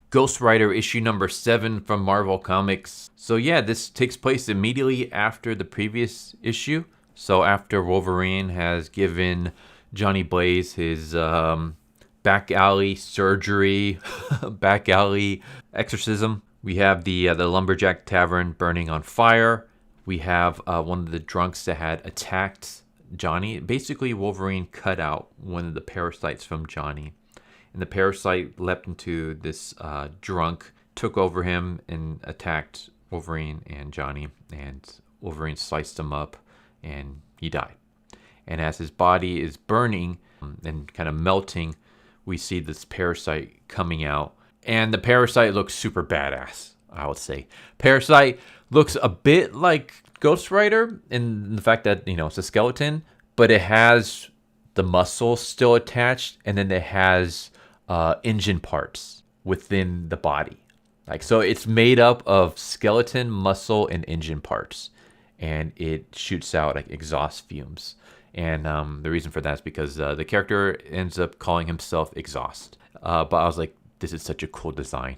Ghost Rider issue number 7 from Marvel Comics. So yeah, this takes place immediately after the previous issue. So after Wolverine has given Johnny Blaze his back alley surgery, back alley exorcism, we have the Lumberjack Tavern burning on fire. We have one of the drunks that had attacked Johnny. Basically, Wolverine cut out one of the parasites from Johnny. And the parasite leapt into this drunk, took over him, and attacked Wolverine and Johnny. And Wolverine sliced him up, and he died. And as his body is burning and kind of melting, we see this parasite coming out. And the parasite looks super badass, I would say. Parasite looks a bit like Ghost Rider in the fact that, it's a skeleton, but it has the muscle still attached, and then it has engine parts within the body. So it's made up of skeleton, muscle, and engine parts, and it shoots out like exhaust fumes. And the reason for that is because the character ends up calling himself Exhaust. But I was like, this is such a cool design.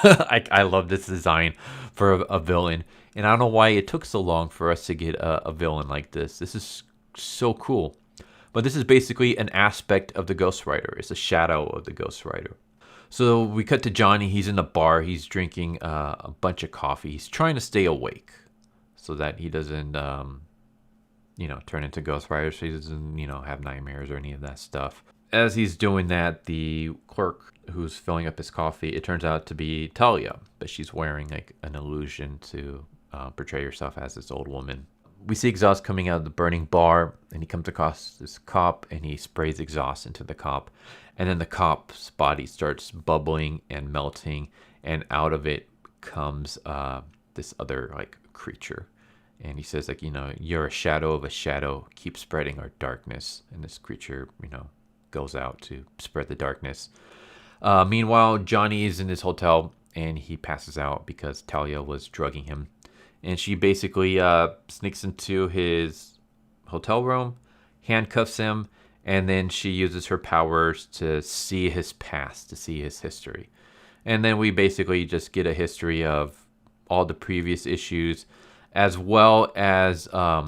I love this design for a villain. And I don't know why it took so long for us to get a villain like this. This is so cool. But this is basically an aspect of the Ghost Rider. It's a shadow of the Ghost Rider. So we cut to Johnny. He's in the bar. He's drinking a bunch of coffee. He's trying to stay awake so that he doesn't, turn into Ghost Rider. So he doesn't, have nightmares or any of that stuff. As he's doing that, the clerk who's filling up his coffee, it turns out to be Talia, but she's wearing like an illusion to portray herself as this old woman. We see exhaust coming out of the burning bar, and he comes across this cop, and he sprays exhaust into the cop, and then the cop's body starts bubbling and melting, and out of it comes this other like creature, and he says like, you're a shadow of a shadow, keep spreading our darkness, and this creature, goes out to spread the darkness. Meanwhile, Johnny is in his hotel, and he passes out because Talia was drugging him. And she basically sneaks into his hotel room, handcuffs him, and then she uses her powers to see his past, to see his history. And then we basically just get a history of all the previous issues, as well as a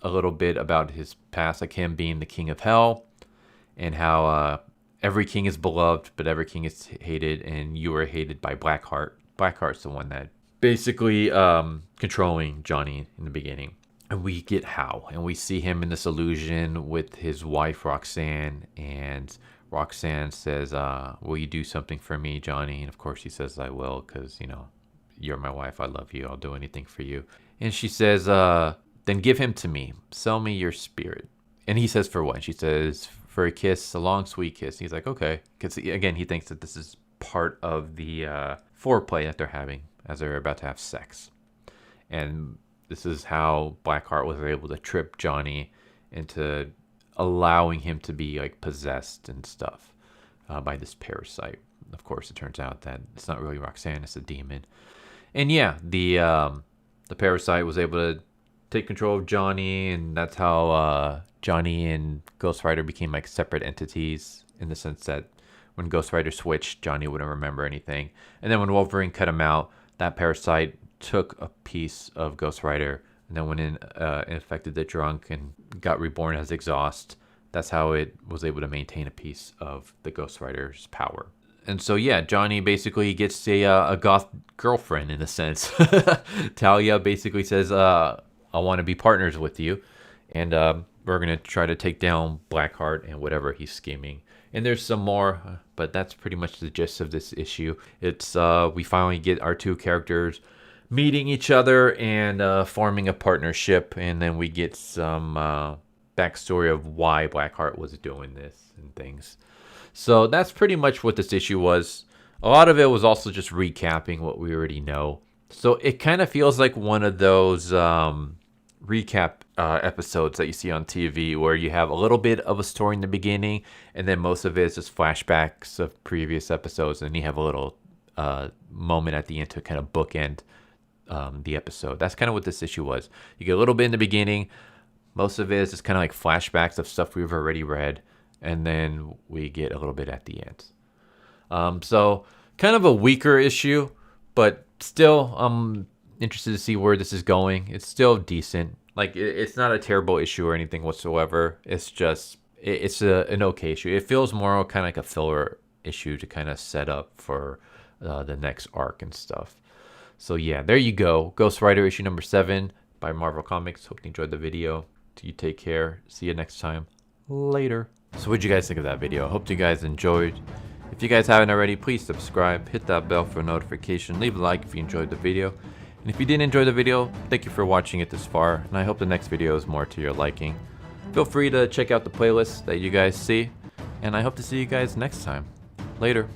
little bit about his past, like him being the king of hell, and how every king is beloved, but every king is hated, and you are hated by Blackheart. Blackheart's the one that basically controlling Johnny in the beginning. And we get how, and we see him in this illusion with his wife Roxanne, and Roxanne says, will you do something for me, Johnny? And of course he says, I will, because you're my wife, I love you, I'll do anything for you. And she says, then give him to me, sell me your spirit. And he says, for what? And she says, for a kiss, a long sweet kiss. He's like, okay, because again, he thinks that this is part of the foreplay that they're having as they're about to have sex. And this is how Blackheart was able to trip Johnny into allowing him to be like possessed and stuff by this parasite. Of course, it turns out that it's not really Roxanne, it's a demon. And yeah, the parasite was able to take control of Johnny, and that's how Johnny and Ghost Rider became like separate entities, in the sense that when Ghost Rider switched, Johnny wouldn't remember anything. And then when Wolverine cut him out, that parasite took a piece of Ghost Rider and then went in, infected the drunk and got reborn as Exhaust. That's how it was able to maintain a piece of the Ghost Rider's power. And so, yeah, Johnny basically gets a goth girlfriend, in a sense. Talia basically says, I want to be partners with you. And we're going to try to take down Blackheart and whatever he's scheming. And there's some more, but that's pretty much the gist of this issue. It's we finally get our two characters meeting each other and forming a partnership. And then we get some backstory of why Blackheart was doing this and things. So that's pretty much what this issue was. A lot of it was also just recapping what we already know. So it kind of feels like one of those recap episodes that you see on TV where you have a little bit of a story in the beginning and then most of it is just flashbacks of previous episodes, and you have a little moment at the end to kind of bookend the episode. That's kind of what this issue was. You get a little bit in the beginning. Most of it is just kind of like flashbacks of stuff we've already read. And then we get a little bit at the end. So Kind of a weaker issue, but still, I'm interested to see where this is going. It's still decent. Like, it's not a terrible issue or anything whatsoever. It's just, it's an okay issue. It feels more kind of like a filler issue to kind of set up for the next arc and stuff. So yeah, there you go. Ghost Rider issue number 7 by Marvel Comics. Hope you enjoyed the video. You take care. See you next time. Later. So what'd you guys think of that video? I hope you guys enjoyed. If you guys haven't already, please subscribe, hit that bell for a notification, leave a like if you enjoyed the video. And if you didn't enjoy the video, thank you for watching it this far, and I hope the next video is more to your liking. Feel free to check out the playlist that you guys see, and I hope to see you guys next time. Later.